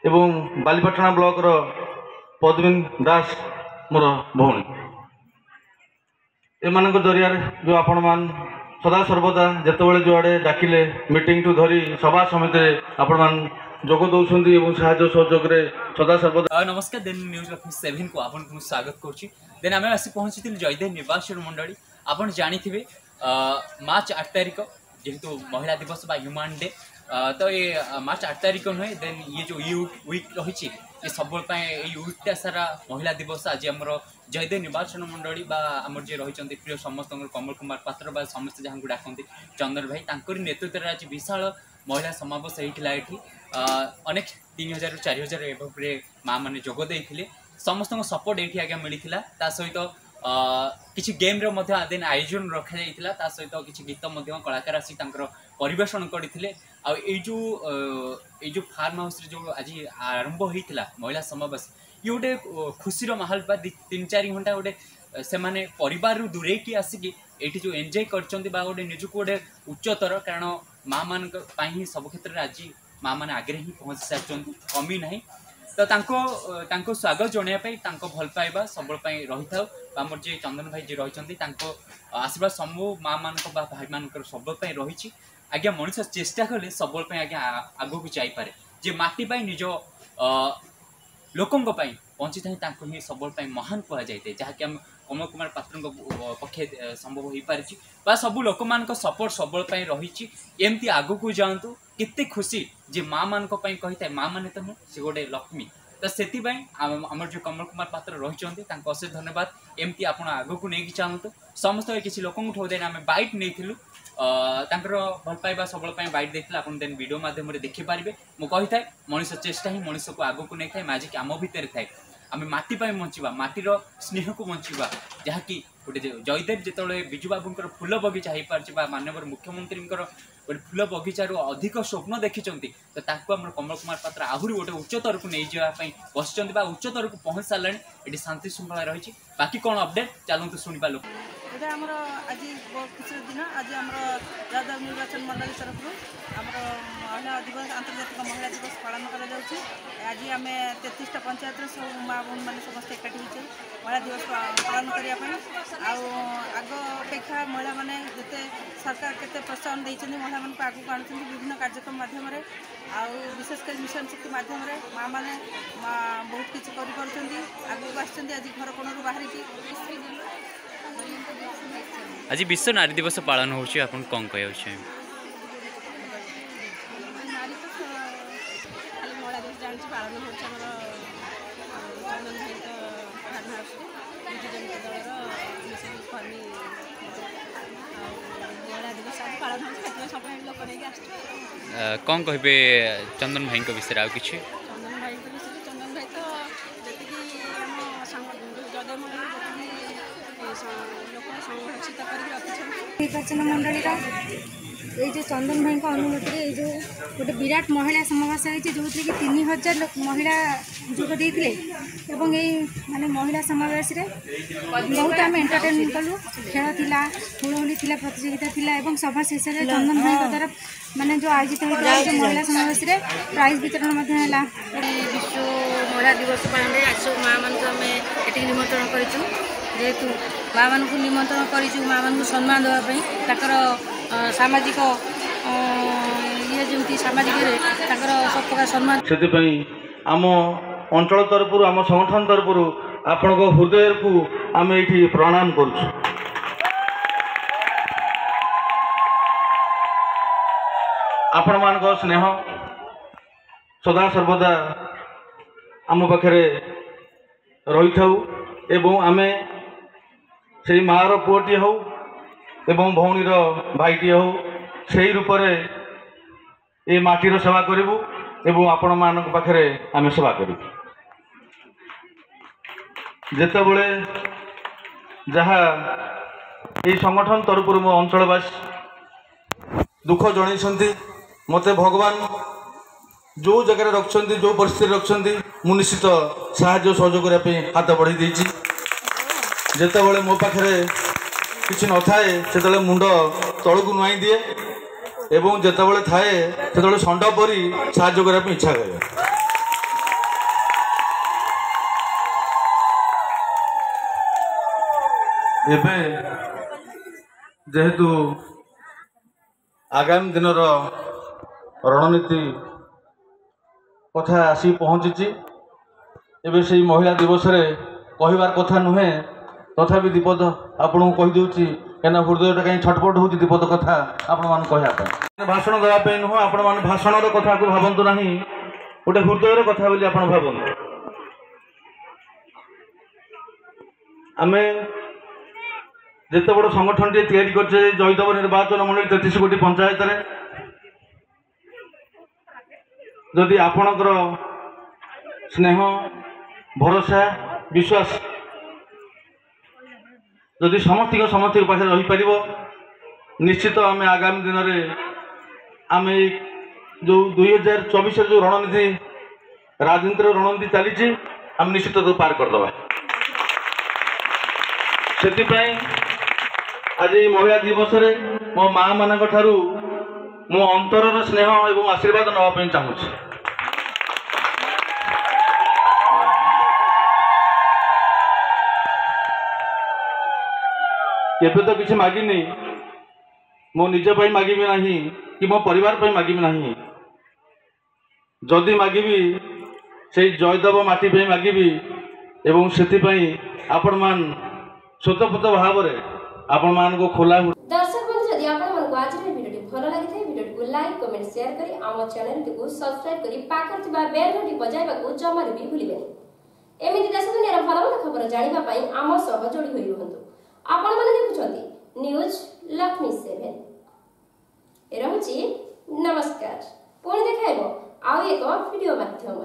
एवं बालीपाटना ब्लॉक रो पद्मिन दास मोर भौणी एमान जरिया जो आपण मान सदा सर्वदा जितेबाला जुआड़े डाकिले मीटिंग टू धरी सभा समिति आपण मान जोग दौरान साहाय्य सहयोग सदा सर्वदा। नमस्कार देन न्यूज लक्ष्मी 7 को आपन स्वागत करुच्ची। देन आम आसी पहुँची जयदेव निर्वाचन मंडली आपन जानी थे मार्च 8 तारिख जेहेतु महिला दिवस बा ह्यूमन डे तो ये मार्च 8 तारिख नुहे देन ये जो यूथ वीक रही ये सब यूथटा सारा महिला दिवस आज आम जयदेव निर्वाचन मंडली आमर जी रही प्रिय समस्त कमल कुमार पात्र बा समस्त जहाँ को डाकती चंदन भाई तांकर नेतृत्व आज विशाल महिला समावेश होता ये अनेक 3000 ରୁ 4000 एवरे माँ मैंने जोगदे समस्त सपोर्ट ये आगे मिलता सहित किसी गेम दिन आयोजन रखा जाता सहित किसी गीत कलाकार आसी परिवेषण करते जो फार्म हाउस जो आज आरंभ होता महिला समावेश ये गोटे खुशी माहौल 3-4 घंटा गोटे से माने परिवार दूरे की आसिकी ये जो एंजॉय कर गोटे निजक गोटे उच्चतर कारण माँ मान ही सब क्षेत्र में आज माँ मैंने आगे ही पहुँची सारी कमी ना तो स्वागत जनवाई भल पाइबा सब रही था आमर जी चंदन भाई जी रही आशीर्वाद समूह माँ मान भाई मान सब रही आज्ञा मनुष्य चेष्टा कले सब आज्ञा आग को जापे जे माटी निज लोकों बंची था ही सब महान कहुए जहाँकि आम कमल कुमार पात्र पक्षे संभव हो पारि सब लोक मान सपोर्ट सब रही एमती आग को जातु केते खुशी जे माँ मान कही माँ मैंने तो नुह से गोटे लक्ष्मी तो से आमर जो कमल कुमार पात्र रही अशेष धन्यवाद एमती आप आग को लेकिन चाहतु समस्त किसी लोक आम बैट नहीं भल पाइबा सब बैट देखते आप वीडियो मध्यम देखिपारे मुझे कही मनुष्य चेष्टा ही मनुष्य को आग को नहीं था मैजिक आम भितर थाए आम माटी बंचा माटीर स्नेह को बंचा जहाँकि गोटे जयदेव जिते विजु बाबूर फूल बगीचा हो पार्टी माननीय मुख्यमंत्री गोटे फूल बगीचार अधिक स्वप्न देखी तो कमल कुमार पात्र आहरी गोटे उच्चतर को नहीं जावाई बस उच्चतर को पहुँच सारे ये शांति श्रृंखला रही बाकी कौन अपडेट चलते शुणा लोक ये आमर आज बहुत खुशी दिन आज आम जयदेव निर्वाचन मंडल तरफ महिला दिवस आंतर्जातिक महिला दिवस पालन कर आज आम 33टा पंचायत सब माँ बहन मैंने समस्त एकाठी होते महिला दिवस पालन करने आग अपेक्षा महिला मैंने जिते सरकार केते प्रोत्साहन देते महिला मान आग को आणुच्च विभिन्न कार्यक्रम मध्यम विशेषकर मिशन शक्ति मध्यम माँ मैंने बहुत किसी कर आगे आज घर कोण बाहर आज विश्व नारी दिवस पालन हो कौन कह कौन कहे चंदन भाई विषय आ कि निर्वाचन मंडली ये जो चंदन भाई अनुमति ये जो गोटे विराट महिला समावेश होती जो कि 3000 महिला जोगदे माने महिला समावेश बहुत आम एंटरटेनमेंट कलु खेल थिला हुलहुली थिला प्रतियोगिता थिला एवं सभा शेष में चंदन भाई द्वारा माने जो आयोजित होता महिला समावेश प्राइज वितरण विश्व महिला दिवस पालन आज सब माँ मान निमंत्रण करूँ जेहेतु माँ मान निमंत्रण करूँ माँ मान सम्मान देवाई सामाजिक ये जमी सामाजिक सब प्रकार सम्मान से आम अंचल तरफ आम संगठन तरफ आपण हृदय को आम ये प्रणाम करुँ आपण मान स्नेह सदा सर्वदा आम पाखे रही था एवं आमे से मार पुओटी हो एवं भौणीर भाईटी हो से रूप ये माटीर सेवा करूँ एवं आपण मान पाखे आम सेवा करूँ जितेबले जहाँ ये संगठन तरफ मो अंचलवासी दुख जन मते भगवान जो जगह रखुंट जो परिस्थिति रखुंट मु निश्चित साहाय्य सहयोग करने हाथ बढ़ी देती जितेबले मो पाखे किसी न थाए से मुंड तल को नुआई दिए एवं जितेबले थाए से षंड परी साहाय्य करने इच्छा करे ଏବେ ଯେହେତୁ ଆଗାମୀ ଦିନର ରଣନୀତି କଥା ଆସି ପହଞ୍ଚିଛି, ଏବେ ସେଇ ମହିଳା ଦିବସରେ କହିବାର କଥା ନୁହେଁ, ତଥାପି ଦୀପଦ ଆପଣଙ୍କୁ କହିଦେଉଛି, କାହିଁକିନା ହୃଦୟଟା କାହିଁ ଛଟପଟ ହେଉଛି ଦୀପଦ କଥା ଆପଣମାନଙ୍କୁ କହିବା ପାଇଁ। ଭାଷଣ ଦେବା ପାଇଁ ନୁହଁ, ଆପଣମାନେ ଭାଷଣର କଥାକୁ ଭାବନ୍ତୁ ନାହିଁ, ଗୋଟେ ହୃଦୟର କଥା ବୋଲି ଆପଣ ଭାବନ୍ତୁ। ଆମେ ଯେତେ ବଡ଼ ସଂଗଠନଟିଏ ତିଆରି କରିଛେ ଜୟଦେବ ନିର୍ବାଚନ ମଣ୍ଡଳୀ 33 ଗୋଟି ପଞ୍ଚାୟତରେ, ଯଦି ଆପଣଙ୍କର ସ୍ନେହ, ଭରସା, ବିଶ୍ୱାସ ଯଦି ସମସ୍ତଙ୍କ ପାଖରେ ରହିପାରିବ, ନିଶ୍ଚିତ ଆମେ ଆଗାମୀ ଦିନରେ ଆମେ ଯେଉଁ 2024 ଯେଉଁ ରଣନୀତି ରାଜନୀତିର ରଣନୀତି ଚାଲିଛି ଆମେ ନିଶ୍ଚିତ ତାକୁ ପାର କରିଦେବା। ସେଥିପାଇଁ ଆଜି ମହିଳା ଦିବସରେ ମୋ ମା ମାନଙ୍କ ଠାରୁ ମୁଁ ଅନ୍ତରର ସ୍ନେହ ଏବଂ ଆଶୀର୍ବାଦ ନେବା ପାଇଁ ଚାହୁଁଛି। କେବେ ତ କିଛି ମାଗିନି, ମୋ ନିଜ ପାଇଁ ମାଗିବି ନାହିଁ କି ମୋ ପରିବାର ପାଇଁ ମାଗିବି ନାହିଁ, ଯଦି ମାଗିବି ସେଇ ଜୟଦେବ ମାଟି ପାଇଁ ମାଗିବି। ଏବଂ ସେଥିପାଇଁ ଆପଣମାନେ ସ୍ୱତଃପୂତ ଭାବରେ ଆପଣମାନଙ୍କୁ ଖୋଲା। दर्शक बंधु जदि आपन आज वीडियो भल लगी वीडियो को लाइक कमेंट शेयर करी आम चैनल को सब्सक्राइब करी पाखर थिबा बेल घंटी बजाइबा को जमार भी भूलिबेनी। एमिति देश दुनिया भल भल खबर जानिबा पई आम सह जोड़ी होई रहंतु। आपण माने देखुछंती न्यूज लक्ष्मी 7 ए रहउची। नमस्कार, पुणी देखाइबो आउ एक वीडियो माध्यम।